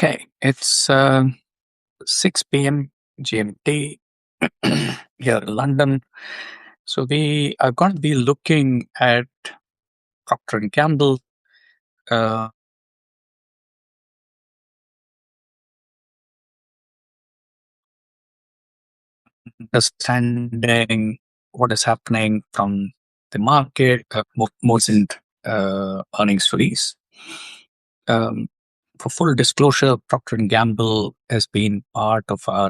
Okay, it's 6 p.m. GMT here in London. So we are going to be looking at Procter Gamble, uh, understanding what is happening from the market, more recent earnings release. Um, for full disclosure, Procter Gamble has been part of our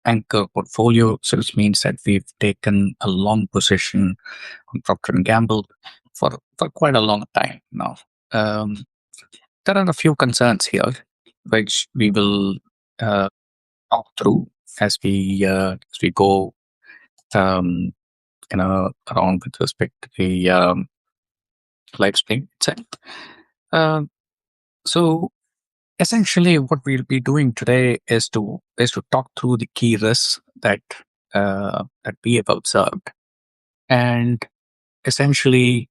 anchor portfolio, so which means that we've taken a long position on Procter and Gamble for quite a long time now. Um, there are a few concerns here, which we will uh, talk through as we go, um, around with respect to the live stream itself. Um so essentially, what we'll be doing today is to talk through the key risks that we have observed, and essentially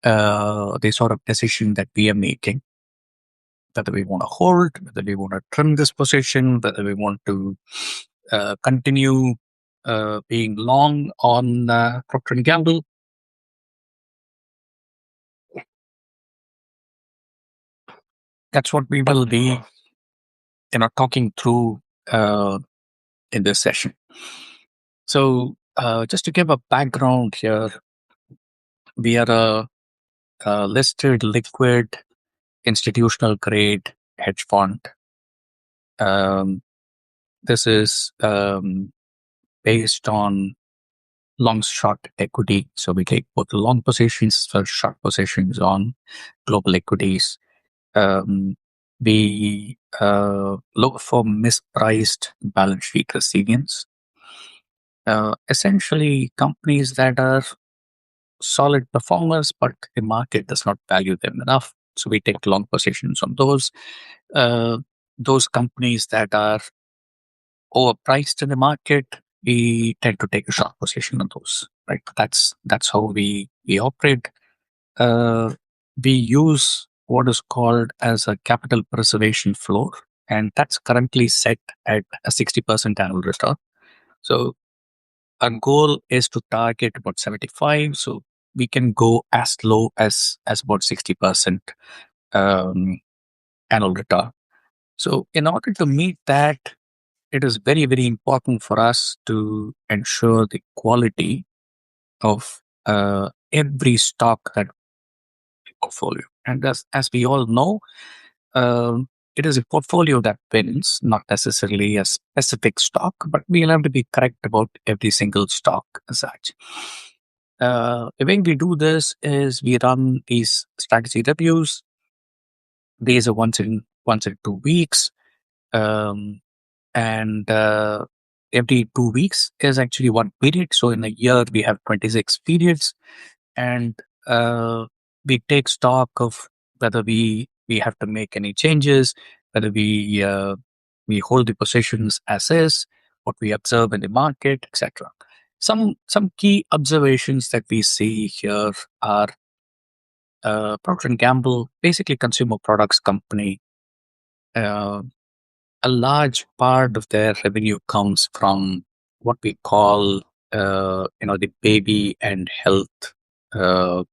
the sort of decision that we are making, whether we want to hold, whether we want to trim this position, whether we want to continue being long on Procter and Gamble. That's what we will be, talking through in this session. So, just to give a background here, we are a listed liquid institutional grade hedge fund. Um, this is based on long short equity. So we take both long positions for short positions on global equities. We look for mispriced balance sheet resilience. Essentially, companies that are solid performers, but the market does not value them enough. So we take long positions on those. Those companies that are overpriced in the market, we tend to take a short position on those. Right? That's how we operate. Uh, we use what is called as a capital preservation floor, and that's currently set at a 60% annual return. So our goal is to target about 75. So we can go as low as about 60% um, annual return. So in order to meet that, it is very, very important for us to ensure the quality of every stock that we portfolio. And as we all know, it is a portfolio that wins, not necessarily a specific stock, but we'll have to be correct about every single stock as such. The way we do this is we run these strategy reviews. These are once in 2 weeks. Um, and every 2 weeks is actually one period. So in a year, we have 26 periods, and we take stock of whether we have to make any changes, whether we hold the positions as is, what we observe in the market, etc. Some key observations that we see here are Procter and Gamble, basically consumer products company. Uh, a large part of their revenue comes from what we call, the baby and health uh,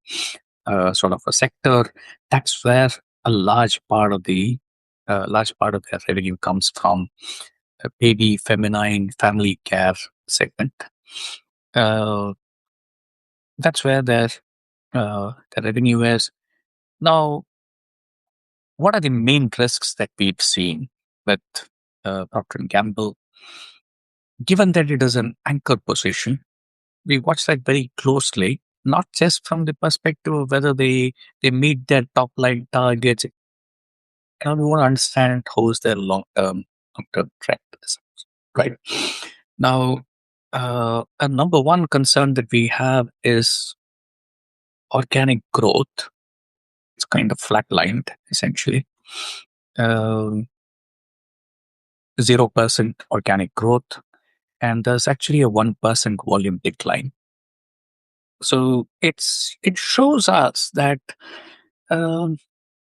sort of a sector. That's where a large part of their revenue comes from. Baby, feminine, family care segment. Uh, that's where their revenue is. Now, what are the main risks that we've seen with Procter and Gamble? Given that it is an anchor position, we watch that very closely, not just from the perspective of whether they meet their top line targets. We want to understand how is their long term trend is, right? Now, a number one concern that we have is organic growth. It's kind of flatlined essentially. 0% organic growth, and there's actually a 1% volume decline. So it shows us that